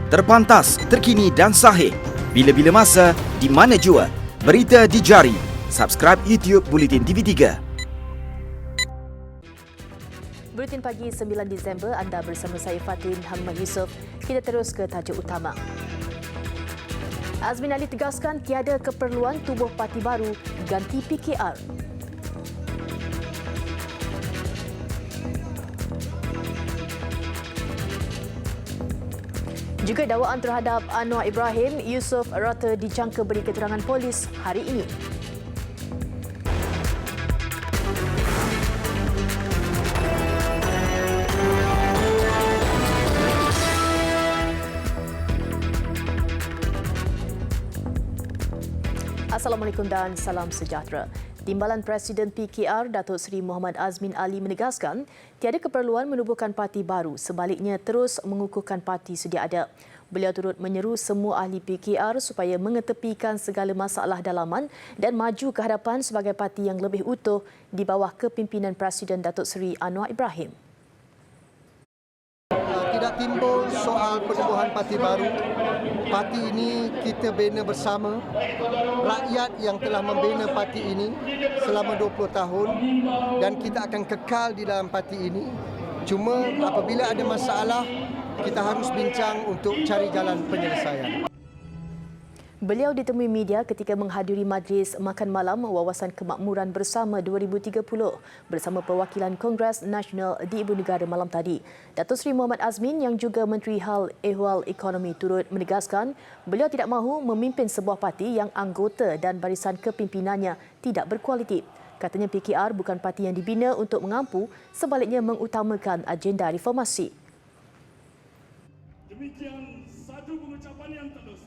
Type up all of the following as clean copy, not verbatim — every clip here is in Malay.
Terpantas, terkini dan sahih. Bila-bila masa, di mana jua. Berita di jari. Subscribe YouTube Bulletin TV3. Buletin pagi 9 Disember, anda bersama saya Fatin Hamad Yusof. Kita terus ke tajuk utama. Azmin Ali tegaskan tiada keperluan tubuh parti baru ganti PKR. Juga dakwaan terhadap Anwar Ibrahim, Yusof rata dijangka beri keterangan polis hari ini. Assalamualaikum dan salam sejahtera. Timbalan Presiden PKR Datuk Seri Muhammad Azmin Ali menegaskan tiada keperluan menubuhkan parti baru, sebaliknya terus mengukuhkan parti sedia ada. Beliau turut menyeru semua ahli PKR supaya mengetepikan segala masalah dalaman dan maju ke hadapan sebagai parti yang lebih utuh di bawah kepimpinan Presiden Datuk Seri Anwar Ibrahim. Tidak timbul soal penubuhan parti baru. Parti ini kita bina bersama. Rakyat yang telah membina parti ini selama 20 tahun dan kita akan kekal di dalam parti ini. Cuma apabila ada masalah, kita harus bincang untuk cari jalan penyelesaian. Beliau ditemui media ketika menghadiri majlis makan malam Wawasan Kemakmuran Bersama 2030 bersama perwakilan Kongres Nasional di Ibu Negara malam tadi. Datuk Seri Muhammad Azmin yang juga Menteri Hal Ehwal Ekonomi turut menegaskan beliau tidak mahu memimpin sebuah parti yang anggota dan barisan kepimpinannya tidak berkualiti. Katanya PKR bukan parti yang dibina untuk mengampu, sebaliknya mengutamakan agenda reformasi. Demikian satu pengucapan yang terus.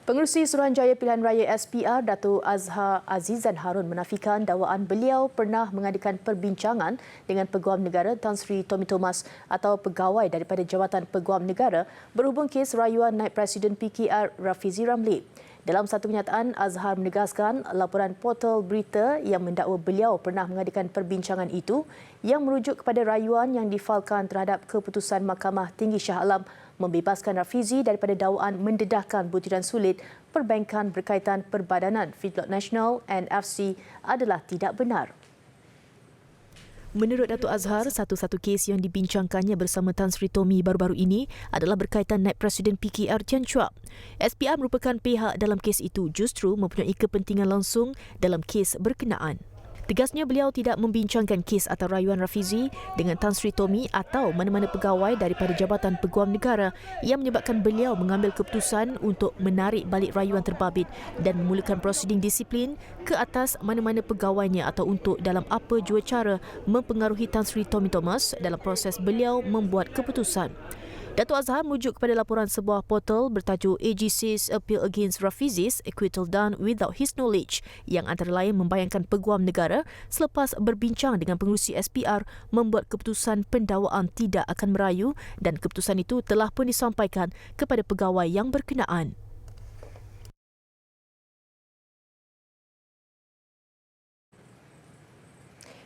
Pengerusi Suruhanjaya Pilihan Raya SPR Datuk Azhar Azizan Harun menafikan dakwaan beliau pernah mengadakan perbincangan dengan Peguam Negara Tan Sri Tommy Thomas atau pegawai daripada Jabatan Peguam Negara berhubung kes rayuan naib Presiden PKR Rafizi Ramli. Dalam satu kenyataan, Azhar menegaskan laporan portal berita yang mendakwa beliau pernah mengadakan perbincangan itu yang merujuk kepada rayuan yang difalkan terhadap keputusan Mahkamah Tinggi Shah Alam membebaskan Rafizi daripada dakwaan mendedahkan butiran sulit perbankan berkaitan Perbadanan Feedlot Nasional NFC adalah tidak benar. Menurut Datuk Azhar, satu-satu kes yang dibincangkannya bersama Tan Sri Tommy baru-baru ini adalah berkaitan naib Presiden PKR Tian Chua. SPR merupakan pihak dalam kes itu justru mempunyai kepentingan langsung dalam kes berkenaan. Tegasnya beliau tidak membincangkan kes atau rayuan Rafizi dengan Tan Sri Tommy atau mana-mana pegawai daripada Jabatan Peguam Negara yang menyebabkan beliau mengambil keputusan untuk menarik balik rayuan terbabit dan memulakan prosiding disiplin ke atas mana-mana pegawainya atau untuk dalam apa jua cara mempengaruhi Tan Sri Tommy Thomas dalam proses beliau membuat keputusan. Datuk Azhar merujuk kepada laporan sebuah portal bertajuk AGC's Appeal Against Rafizi's Acquittal Done Without His Knowledge yang antara lain membayangkan Peguam Negara selepas berbincang dengan pengerusi SPR membuat keputusan pendakwaan tidak akan merayu dan keputusan itu telah pun disampaikan kepada pegawai yang berkenaan.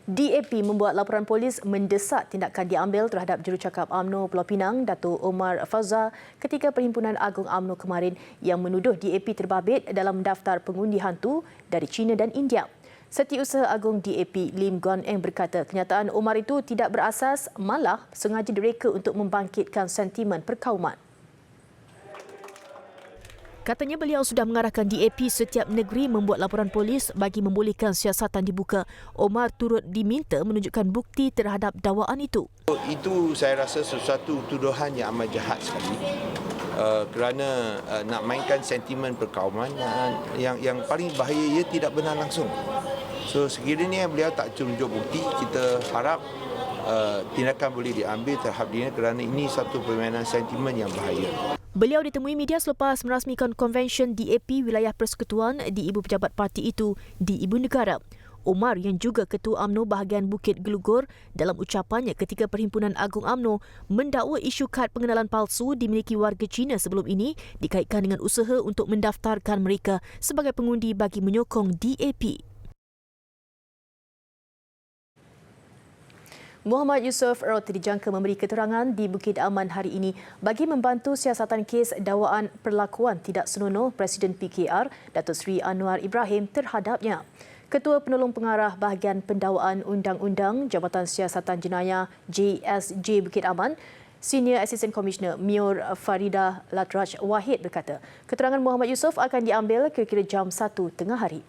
DAP membuat laporan polis mendesak tindakan diambil terhadap jurucakap UMNO Pulau Pinang, Datuk Omar Fauza ketika Perhimpunan Agung UMNO kemarin yang menuduh DAP terbabit dalam daftar pengundi hantu dari China dan India. Setiausaha Agung DAP Lim Guan Eng berkata kenyataan Omar itu tidak berasas, malah sengaja direka untuk membangkitkan sentimen perkauman. Katanya beliau sudah mengarahkan DAP setiap negeri membuat laporan polis bagi membolehkan siasatan dibuka. Omar turut diminta menunjukkan bukti terhadap dakwaan itu. Itu saya rasa sesuatu tuduhan yang amat jahat sekali kerana nak mainkan sentimen perkauman yang paling bahaya ia tidak benar langsung. So sekiranya beliau tak tunjuk bukti, kita harap tindakan boleh diambil terhadap dia kerana ini satu permainan sentimen yang bahaya. Beliau ditemui media selepas merasmikan konvensyen DAP Wilayah Persekutuan di Ibu Pejabat Parti itu di Ibu Negara. Omar yang juga Ketua UMNO bahagian Bukit Gelugur dalam ucapannya ketika Perhimpunan Agung UMNO mendakwa isu kad pengenalan palsu dimiliki warga Cina sebelum ini dikaitkan dengan usaha untuk mendaftarkan mereka sebagai pengundi bagi menyokong DAP. Muhammad Yusof Roti dijangka memberi keterangan di Bukit Aman hari ini bagi membantu siasatan kes dakwaan perlakuan tidak senonoh Presiden PKR Datuk Seri Anwar Ibrahim terhadapnya. Ketua Penolong Pengarah Bahagian Pendakwaan Undang-Undang Jabatan Siasatan Jenayah JSJ Bukit Aman, Senior Assistant Commissioner Mior Farida Latraj Wahid berkata, keterangan Muhammad Yusof akan diambil kira-kira jam 1 tengah hari.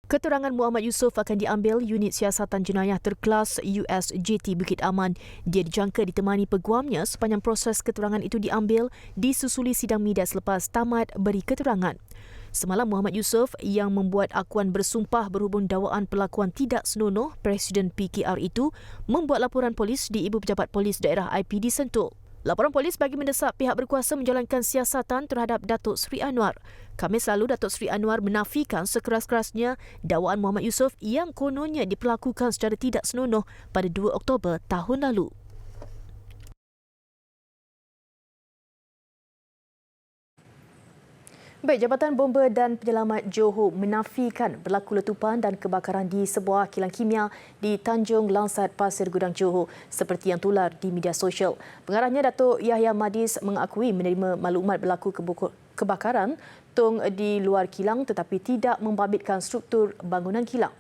Keterangan Muhammad Yusof akan diambil Unit Siasatan Jenayah Terkelas USJT Bukit Aman. Dia dijangka ditemani peguamnya sepanjang proses keterangan itu diambil disusuli sidang media selepas tamat beri keterangan. Semalam Muhammad Yusof yang membuat akuan bersumpah berhubung dakwaan perlakuan tidak senonoh Presiden PKR itu membuat laporan polis di Ibu Pejabat Polis Daerah IPD Sentul. Laporan polis bagi mendesak pihak berkuasa menjalankan siasatan terhadap Datuk Seri Anwar. Khamis lalu, Datuk Seri Anwar menafikan sekeras-kerasnya dakwaan Muhammad Yusof yang kononnya diperlakukan secara tidak senonoh pada 2 Oktober tahun lalu. Baik, Jabatan Bomba dan Penyelamat Johor menafikan berlaku letupan dan kebakaran di sebuah kilang kimia di Tanjung Langsat, Pasir Gudang, Johor seperti yang tular di media sosial. Pengarahnya Datuk Yahya Madis mengakui menerima maklumat berlaku kebakaran tong di luar kilang tetapi tidak membabitkan struktur bangunan kilang.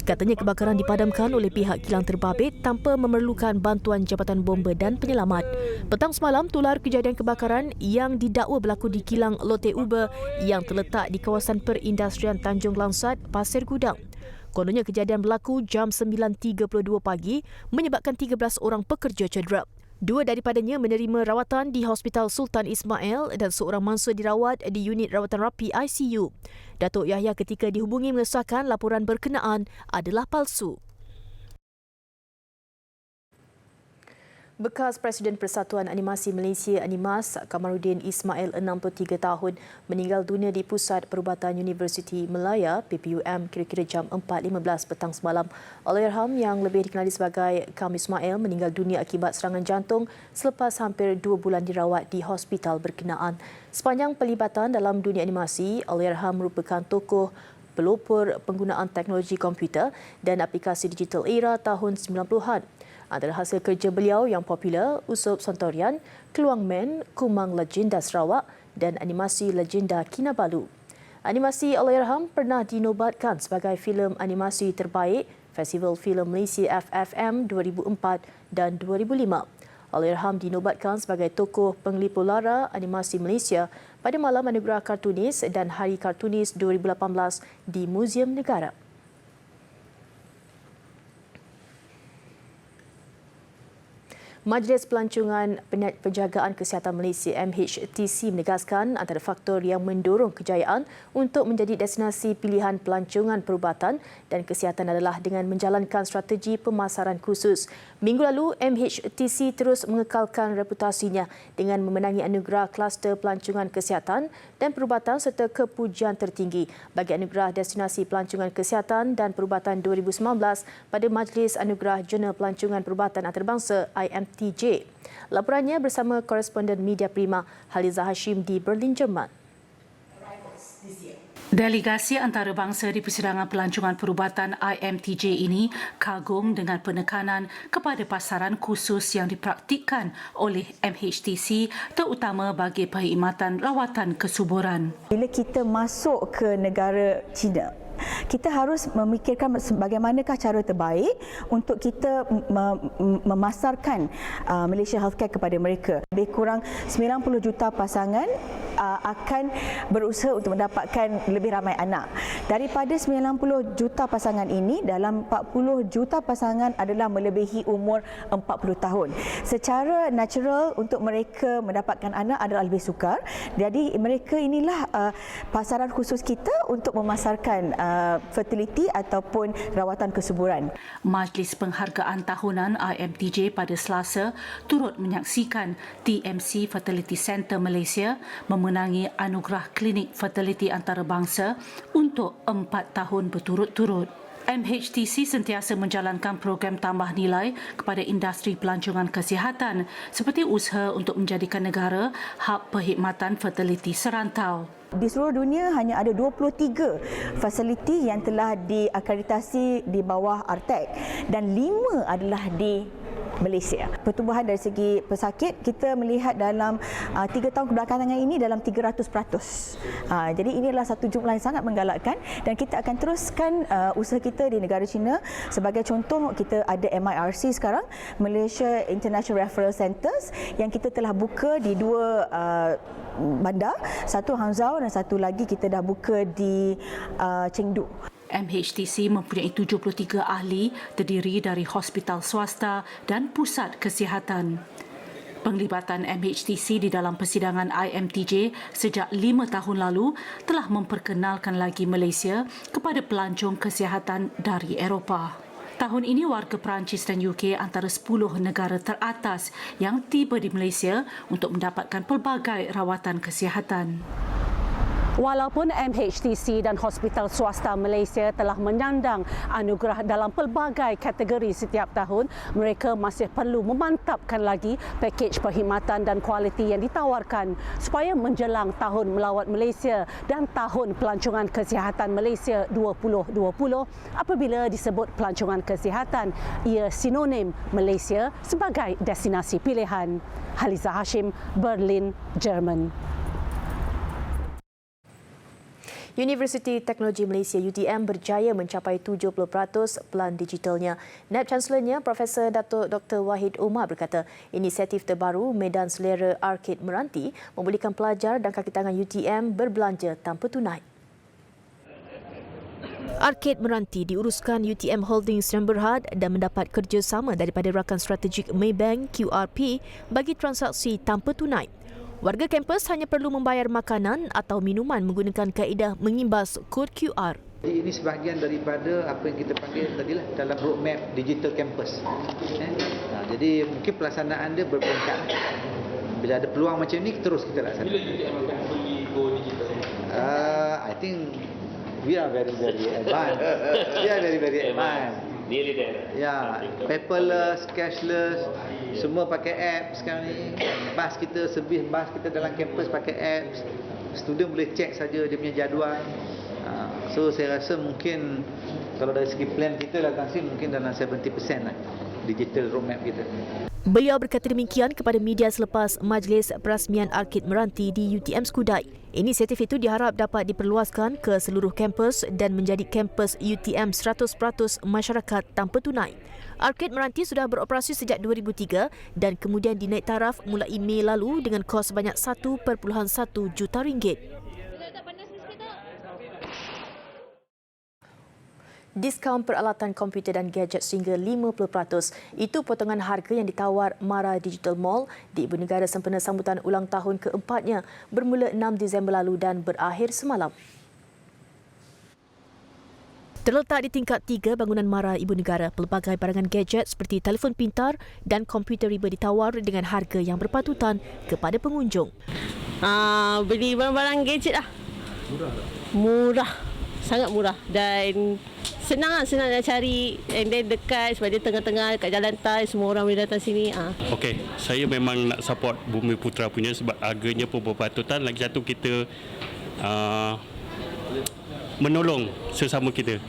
Katanya kebakaran dipadamkan oleh pihak kilang terbabit tanpa memerlukan bantuan Jabatan Bomba dan Penyelamat. Petang semalam tular kejadian kebakaran yang didakwa berlaku di kilang Lotte Uber yang terletak di kawasan perindustrian Tanjung Langsat, Pasir Gudang. Kononnya kejadian berlaku jam 9.32 pagi menyebabkan 13 orang pekerja cedera. 2 daripadanya menerima rawatan di Hospital Sultan Ismail dan seorang mangsa dirawat di unit rawatan rapi ICU. Datuk Yahya ketika dihubungi mengesahkan laporan berkenaan adalah palsu. Bekas Presiden Persatuan Animasi Malaysia Animas Kamaruddin Ismail 63 tahun meninggal dunia di Pusat Perubatan Universiti Melaya PPUM kira-kira jam 4.15 petang semalam. Allahyarham yang lebih dikenali sebagai Kam Ismail meninggal dunia akibat serangan jantung selepas hampir 2 bulan dirawat di hospital berkenaan. Sepanjang pelibatan dalam dunia animasi, Allahyarham merupakan tokoh pelopor penggunaan teknologi komputer dan aplikasi digital era tahun 90-an. Antara hasil kerja beliau yang popular, Usop Sontorian, Keluang Men, Kumang Legenda Sarawak dan animasi Legenda Kinabalu. Animasi Allahyarham pernah dinobatkan sebagai filem animasi terbaik Festival Filem Malaysia FFM 2004 dan 2005. Allahyarham dinobatkan sebagai tokoh penglipur lara animasi Malaysia pada Malam Anugerah Kartunis dan Hari Kartunis 2018 di Muzium Negara. Majlis Pelancongan Penjagaan Kesihatan Malaysia MHTC menegaskan antara faktor yang mendorong kejayaan untuk menjadi destinasi pilihan pelancongan perubatan dan kesihatan adalah dengan menjalankan strategi pemasaran khusus. Minggu lalu, MHTC terus mengekalkan reputasinya dengan memenangi anugerah kluster pelancongan kesihatan dan perubatan serta kepujian tertinggi bagi anugerah destinasi pelancongan kesihatan dan perubatan 2019 pada Majlis Anugerah Jurnal Pelancongan Perubatan Antarabangsa IMTJ. Laporannya bersama koresponden Media Prima Haliza Hashim di Berlin, Jerman. Delegasi antarabangsa di Persidangan Pelancongan Perubatan IMTJ ini kagum dengan penekanan kepada pasaran khusus yang dipraktikkan oleh MHTC terutama bagi perkhidmatan rawatan kesuburan. Bila kita masuk ke negara China, kita harus memikirkan bagaimanakah cara terbaik untuk kita memasarkan Malaysia Healthcare kepada mereka. Lebih kurang 90 juta pasangan akan berusaha untuk mendapatkan lebih ramai anak. Daripada 90 juta pasangan ini, dalam 40 juta pasangan adalah melebihi umur 40 tahun. Secara natural untuk mereka mendapatkan anak adalah lebih sukar. Jadi mereka inilah pasaran khusus kita untuk memasarkan fertility ataupun rawatan kesuburan. Majlis Penghargaan Tahunan IMTJ pada Selasa turut menyaksikan TMC Fertility Center Malaysia memenangi anugerah klinik fertility antarabangsa untuk 4 tahun berturut-turut. MHTC sentiasa menjalankan program tambah nilai kepada industri pelancongan kesihatan seperti usaha untuk menjadikan negara hub perkhidmatan fertiliti serantau. Di seluruh dunia hanya ada 23 fasiliti yang telah diakreditasi di bawah Artec dan 5 adalah di Malaysia. Pertumbuhan dari segi pesakit kita melihat dalam 3 tahun kebelakangan ini dalam 300%. Jadi ini adalah satu jumlah yang sangat menggalakkan dan kita akan teruskan usaha kita di negara China. Sebagai contoh, kita ada MIRC sekarang, Malaysia International Referral Centres, yang kita telah buka di 2 bandar, satu Hangzhou dan satu lagi kita dah buka di Chengdu. MHTC mempunyai 73 ahli terdiri dari hospital swasta dan pusat kesihatan. Penglibatan MHTC di dalam persidangan IMTJ sejak 5 tahun lalu telah memperkenalkan lagi Malaysia kepada pelancong kesihatan dari Eropah. Tahun ini warga Perancis dan UK antara 10 negara teratas yang tiba di Malaysia untuk mendapatkan pelbagai rawatan kesihatan. Walaupun MHTC dan hospital swasta Malaysia telah menyandang anugerah dalam pelbagai kategori setiap tahun, mereka masih perlu memantapkan lagi pakej perkhidmatan dan kualiti yang ditawarkan supaya menjelang tahun melawat Malaysia dan tahun pelancongan kesihatan Malaysia 2020, apabila disebut pelancongan kesihatan, ia sinonim Malaysia sebagai destinasi pilihan. Haliza Hashim, Berlin, Jerman. Universiti Teknologi Malaysia UTM berjaya mencapai 70% pelan digitalnya. Naib Chancelornya Profesor Datuk Dr. Wahid Umar berkata, inisiatif terbaru Medan Selera Arcade Meranti membolehkan pelajar dan kaki tangan UTM berbelanja tanpa tunai. Arcade Meranti diuruskan UTM Holdings Sdn Bhd dan mendapat kerjasama daripada rakan strategik Maybank QRP bagi transaksi tanpa tunai. Warga kampus hanya perlu membayar makanan atau minuman menggunakan kaedah mengimbas kod QR. Ini sebahagian daripada apa yang kita panggil tadilah dalam roadmap digital campus. Jadi mungkin pelaksanaan dia berperingkat. Bila ada peluang macam ni terus kita laksanakan. Bila UTM akan beli go digital? I think we are very advanced. We are very advanced. Nearly there. Ya, paperless, cashless, semua pakai apps sekarang ni. Bas kita, servis bas kita dalam kampus pakai apps. Student boleh cek saja dia punya jadual. So saya rasa mungkin kalau dari segi plan kita lah mungkin dalam 70% lah digital roadmap kita. Beliau berkata demikian kepada media selepas Majlis Perasmian Arcade Meranti di UTM Skudai. Inisiatif itu diharap dapat diperluaskan ke seluruh kampus dan menjadi kampus UTM 100% masyarakat tanpa tunai. Arcade Meranti sudah beroperasi sejak 2003 dan kemudian dinaik taraf mulai Mei lalu dengan kos sebanyak 1.1 juta ringgit. Diskaun peralatan komputer dan gadget sehingga 50%. Itu potongan harga yang ditawar Mara Digital Mall di Ibu Negara sempena sambutan ulang tahun keempatnya bermula 6 Disember lalu dan berakhir semalam. Terletak di tingkat 3 bangunan Mara Ibu Negara, pelbagai barangan gadget seperti telefon pintar dan komputer riba ditawar dengan harga yang berpatutan kepada pengunjung. Beli barang-barang gadget lah. Murah. Sangat murah dan senang nak cari, and then dekat sebab dia tengah-tengah dekat jalan tai, semua orang boleh datang sini. Okey, saya memang nak support Bumi Putra punya sebab harganya pun berpatutan. Lagi satu, kita menolong sesama kita.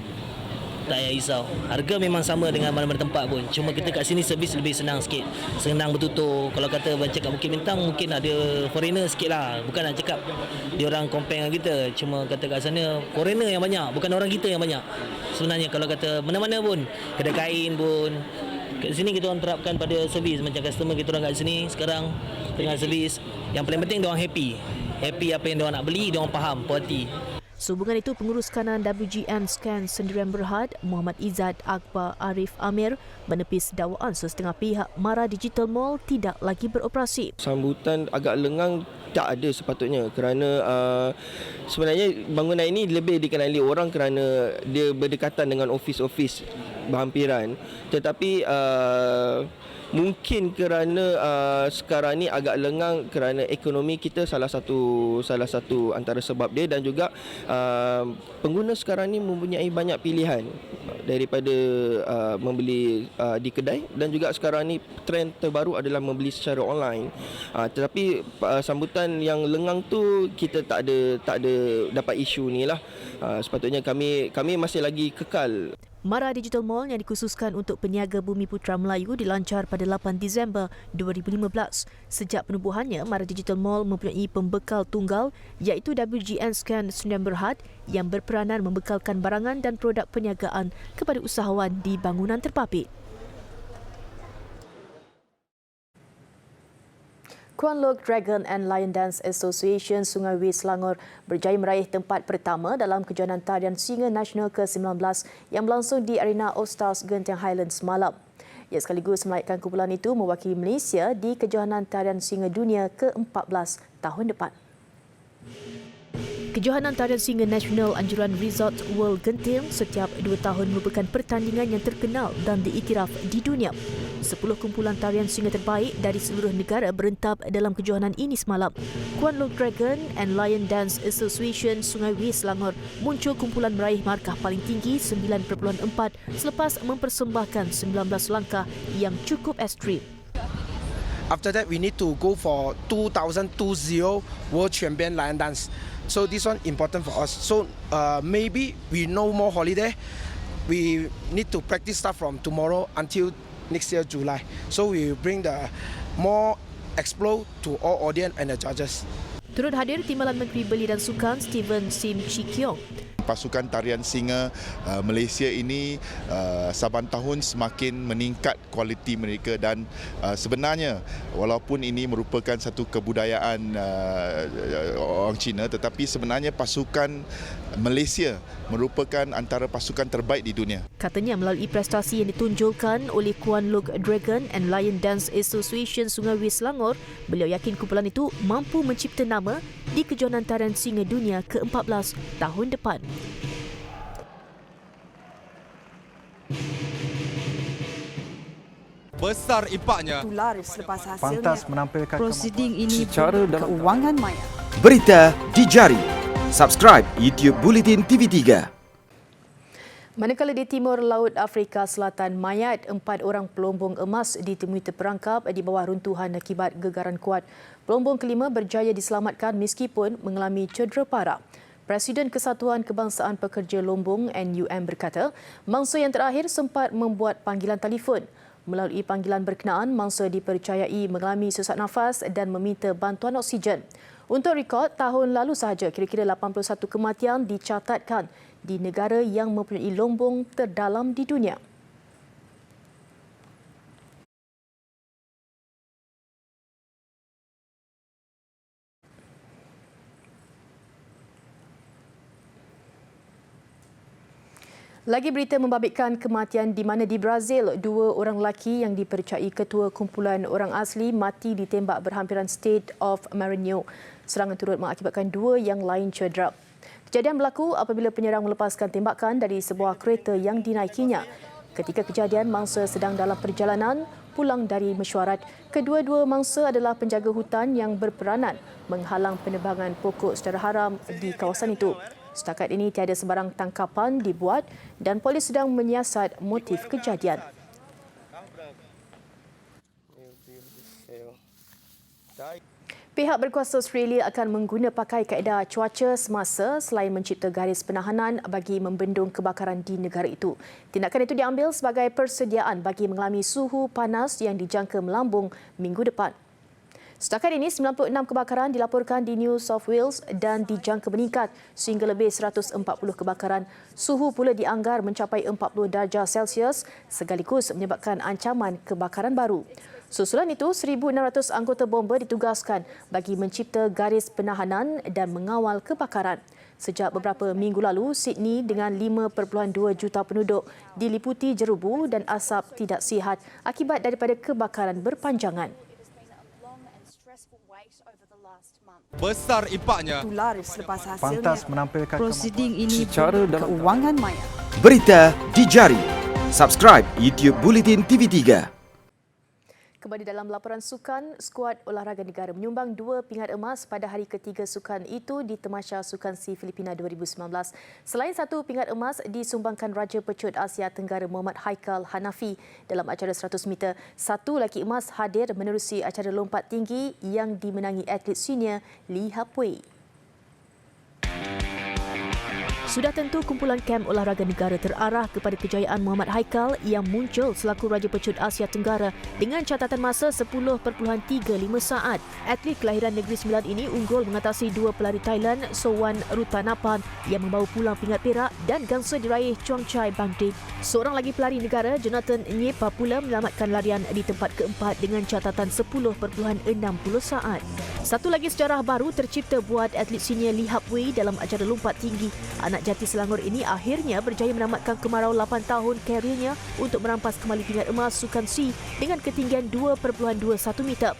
Tak payah risau. Harga memang sama dengan mana-mana tempat pun. Cuma kita kat sini servis lebih senang sikit. Senang bertutur. Kalau kata cakap Bukit Bintang, mungkin ada foreigner sikit lah. Bukan nak cakap dia orang compare dengan kita. Cuma kata kat sana foreigner yang banyak, bukan orang kita yang banyak. Sebenarnya kalau kata mana-mana pun, kedai kain pun, kat sini kita orang terapkan pada servis. Macam customer kita orang kat sini sekarang dengan servis. Yang paling penting dia orang happy. Happy apa yang dia orang nak beli, dia orang faham, puas hati. Sehubungan itu, Pengurus Kanan WGN Scan Sdn Bhd Muhammad Izzat Akbar Arif Amir menepis dakwaan sesetengah pihak Mara Digital Mall tidak lagi beroperasi. Sambutan agak lengang tak ada sepatutnya kerana sebenarnya bangunan ini lebih dikenali orang kerana dia berdekatan dengan ofis-ofis berhampiran, tetapi mungkin kerana sekarang ni agak lengang kerana ekonomi kita salah satu antara sebab dia, dan juga pengguna sekarang ni mempunyai banyak pilihan. daripada membeli di kedai, dan juga sekarang ni trend terbaru adalah membeli secara online. Tetapi sambutan yang lengang tu kita tak ada dapat isu ni lah. Sepatutnya kami masih lagi kekal. Mara Digital Mall yang dikhususkan untuk peniaga Bumiputra Melayu dilancar pada 8 Disember 2015. Sejak penubuhannya, Mara Digital Mall mempunyai pembekal tunggal iaitu WGN Scan Sdn Bhd yang berperanan membekalkan barangan dan produk perniagaan kepada usahawan di bangunan terpapit. Kuan Look Dragon and Lion Dance Association Sungai Wis Selangor berjaya meraih tempat pertama dalam kejohanan tarian singa nasional ke-19 yang berlangsung di Arena All Stars Genting Highlands semalam. Ia sekaligus melahirkan kumpulan itu mewakili Malaysia di kejohanan tarian singa dunia ke-14 tahun depan. Kejohanan Tarian Singa Nasional Anjuran Resort World Genting setiap 2 tahun merupakan pertandingan yang terkenal dan diiktiraf di dunia. 10 kumpulan tarian singa terbaik dari seluruh negara berentap dalam kejohanan ini semalam. Kuan Look Dragon and Lion Dance Association Sungai Wis Selangor muncul kumpulan meraih markah paling tinggi 9.4 selepas mempersembahkan 19 langkah yang cukup ekstrim. After that, we need to go for 2020 World Champion Lion Dance. So this one important for us. So maybe we no more holiday. We need to practice start from tomorrow until next year July. So we bring the more explore to all audience and the judges. Turut hadir Timbalan Menteri Belia dan Sukan Steven Sim Chee Kiong. Pasukan tarian singa Malaysia ini saban tahun semakin meningkat kualiti mereka, dan sebenarnya walaupun ini merupakan satu kebudayaan orang Cina, tetapi sebenarnya pasukan Malaysia merupakan antara pasukan terbaik di dunia. Katanya melalui prestasi yang ditunjukkan oleh Kuan Look Dragon and Lion Dance Association Sungai Wis Selangor, beliau yakin kumpulan itu mampu mencipta nama di kejohanan tarian singa dunia ke-14 tahun depan. Besar impaknya. Tular selepas hasilnya. Pantas menampilkan prosiding ini secara keuangan maya. Berita di jari. Subscribe YouTube Bulletin TV3. Manakala di timur laut Afrika Selatan, mayat 4 orang pelombong emas ditemui terperangkap di bawah runtuhan akibat gegaran kuat. Pelombong kelima berjaya diselamatkan meskipun mengalami cedera parah. Presiden Kesatuan Kebangsaan Pekerja Lombong NUM berkata, mangsa yang terakhir sempat membuat panggilan telefon. Melalui panggilan berkenaan, mangsa dipercayai mengalami sesak nafas dan meminta bantuan oksigen. Untuk rekod, tahun lalu sahaja kira-kira 81 kematian dicatatkan di negara yang mempunyai lombong terdalam di dunia. Lagi berita membabitkan kematian di mana di Brazil, 2 orang lelaki yang dipercayai ketua kumpulan orang asli mati ditembak berhampiran State of Maranhão. Serangan turut mengakibatkan 2 yang lain cedera. Kejadian berlaku apabila penyerang melepaskan tembakan dari sebuah kereta yang dinaikinya. Ketika kejadian, mangsa sedang dalam perjalanan pulang dari mesyuarat. Kedua-dua mangsa adalah penjaga hutan yang berperanan menghalang penebangan pokok secara haram di kawasan itu. Setakat ini tiada sebarang tangkapan dibuat dan polis sedang menyiasat motif kejadian. Pihak berkuasa Australia akan mengguna pakai kaedah cuaca semasa selain mencipta garis penahanan bagi membendung kebakaran di negara itu. Tindakan itu diambil sebagai persediaan bagi mengalami suhu panas yang dijangka melambung minggu depan. Setakat ini, 96 kebakaran dilaporkan di New South Wales dan dijangka meningkat sehingga lebih 140 kebakaran. Suhu pula dianggar mencapai 40 darjah Celsius sekaligus menyebabkan ancaman kebakaran baru. Susulan itu, 1,600 anggota bomba ditugaskan bagi mencipta garis penahanan dan mengawal kebakaran. Sejak beberapa minggu lalu, Sydney dengan 5.2 juta penduduk diliputi jerubu dan asap tidak sihat akibat daripada kebakaran berpanjangan. Besar impaknya. Tular selepas hasilnya. Pantas menampilkan prosiding ini secara keuangan maya. Berita di jari. Subscribe YouTube Bulletin TV3. Kembali dalam laporan sukan, skuad olahraga negara menyumbang 2 pingat emas pada hari ketiga sukan itu di Tamasya Sukan Si Filipina 2019. Selain 1 pingat emas disumbangkan Raja Pecut Asia Tenggara Muhammad Haikal Hanafi dalam acara 100 meter. 1 lagi emas hadir menerusi acara lompat tinggi yang dimenangi atlet senior Lee Hap Wei. Sudah tentu kumpulan kem olahraga negara terarah kepada kejayaan Muhammad Haikal yang muncul selaku Raja Pecut Asia Tenggara dengan catatan masa 10.35 saat. Atlet kelahiran Negeri Sembilan ini unggul mengatasi 2 pelari Thailand, Sowan Rutanapan yang membawa pulang pingat perak dan gangsa diraih Chuang Chai Bangdik. Seorang lagi pelari negara, Jonathan Nyepa pula menyelamatkan larian di tempat keempat dengan catatan 10.60 saat. Satu lagi sejarah baru tercipta buat atlet senior Lee Hap Wei dalam acara lompat tinggi. Anak jati Selangor ini akhirnya berjaya menamatkan kemarau 8 tahun karirnya untuk merampas kembali pingat emas Sukan Si dengan ketinggian 2.21 meter.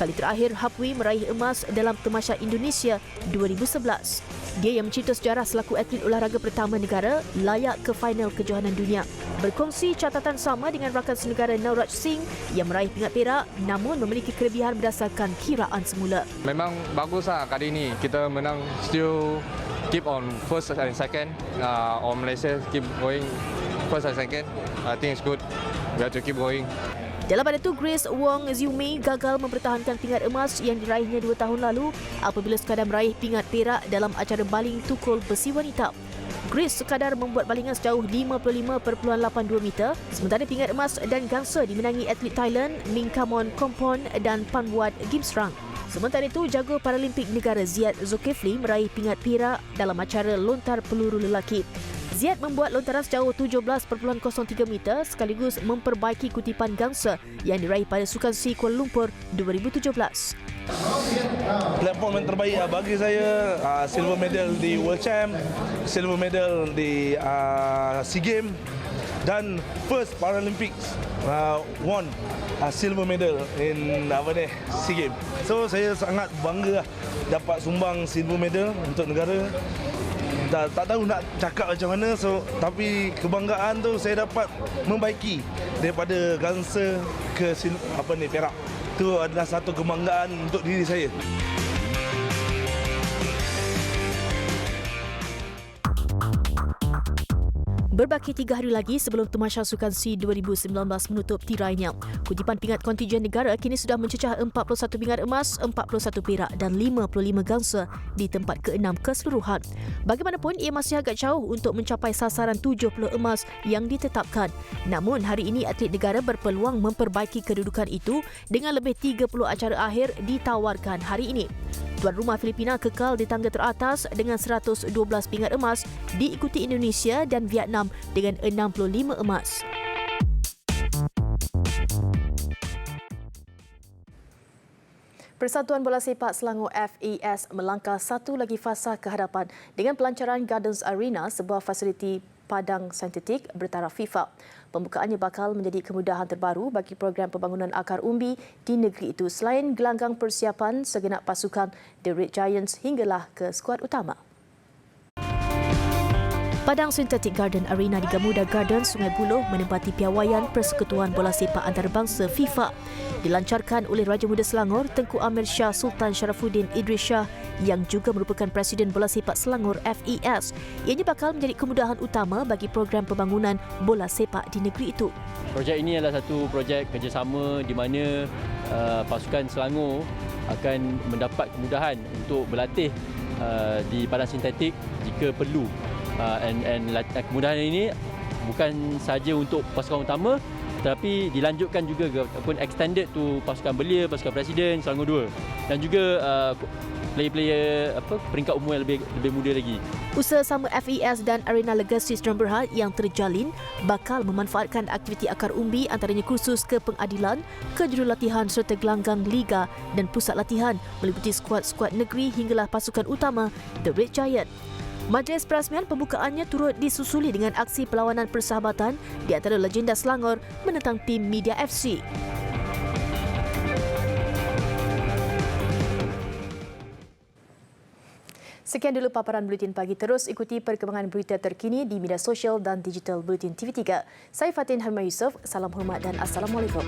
Kali terakhir Hap Wei meraih emas dalam Tamasya Indonesia 2011. Dia yang mencipta sejarah selaku atlet olahraga pertama negara layak ke final kejohanan dunia. Berkongsi catatan sama dengan rakan senegara Nauraj Singh yang meraih pingat perak namun memiliki kelebihan berdasarkan kiraan semula. Memang baguslah kali ini kita menang, still keep on first and second. Or Malaysia keep going first and second. I think it's good. We have to keep going. Dalam pada itu, Grace Wong Ziumei gagal mempertahankan pingat emas yang diraihnya 2 tahun lalu apabila sekadar meraih pingat perak dalam acara baling tukul besi wanita. Grace sekadar membuat balingan sejauh 55.82 meter, sementara pingat emas dan gangsa dimenangi atlet Thailand Ming Kamon Kompon dan Panwat Gimsrang. Sementara itu, jago Paralimpik negara Ziad Zulkifli meraih pingat perak dalam acara lontar peluru lelaki. Ziad membuat lontaran sejauh 17.03 meter sekaligus memperbaiki kutipan gangsa yang diraih pada Sukan Si Kuala Lumpur 2017. Platform yang terbaik bagi saya silver medal di World Champ, silver medal di SEA Games dan first Paralympics won silver medal in SEA Games. So saya sangat bangga dapat sumbang silver medal untuk negara. Tak tahu nak cakap macam mana, tapi kebanggaan tu saya dapat membaiki daripada gangsa ke perak. Itu adalah satu kebanggaan untuk diri saya. Berbaki 3 hari lagi sebelum Tamasya Sukan Si 2019 menutup tirainya. Kutipan pingat kontijen negara kini sudah mencecah 41 pingat emas, 41 perak dan 55 gangsa di tempat ke-6 keseluruhan. Bagaimanapun, ia masih agak jauh untuk mencapai sasaran 70 emas yang ditetapkan. Namun, hari ini atlet negara berpeluang memperbaiki kedudukan itu dengan lebih 30 acara akhir ditawarkan hari ini. Tuan rumah Filipina kekal di tangga teratas dengan 112 pingat emas, diikuti Indonesia dan Vietnam dengan 65 emas. Persatuan Bola Sepak Selangor FAS melangkah satu lagi fasa ke hadapan dengan pelancaran Gardens Arena, sebuah fasiliti padang sintetik bertaraf FIFA. Pembukaannya bakal menjadi kemudahan terbaru bagi program pembangunan akar umbi di negeri itu selain gelanggang persiapan segenap pasukan The Red Giants hinggalah ke skuad utama. Padang Sintetik Garden Arena di Gamuda Garden, Sungai Buloh menempati piawaian Persekutuan Bola Sepak Antarabangsa FIFA. Dilancarkan oleh Raja Muda Selangor, Tengku Amir Shah Sultan Sharafuddin Idris Shah yang juga merupakan Presiden Bola Sepak Selangor FAS. Ianya bakal menjadi kemudahan utama bagi program pembangunan bola sepak di negeri itu. Projek ini adalah satu projek kerjasama di mana pasukan Selangor akan mendapat kemudahan untuk berlatih di padang sintetik jika perlu. Kemudahan ini bukan sahaja untuk pasukan utama tetapi dilanjutkan juga ataupun extended to pasukan belia, pasukan presiden Selangor 2 dan juga player-player peringkat umur yang lebih muda lagi. Usaha sama FAS dan Arena Legacy Sdn Bhd yang terjalin bakal memanfaatkan aktiviti akar umbi antaranya kursus ke pengadilan, ke jurulatihan serta gelanggang liga dan pusat latihan meliputi skuad-skuad negeri hinggalah pasukan utama The Red Giant. Majlis perasmian pembukaannya turut disusuli dengan aksi perlawanan persahabatan di antara legenda Selangor menentang tim Media FC. Sekian dulu paparan Buletin Pagi. Terus ikuti perkembangan berita terkini di media sosial dan digital Buletin TV3. Saya Fatin Hamid Yusof. Salam hormat dan Assalamualaikum.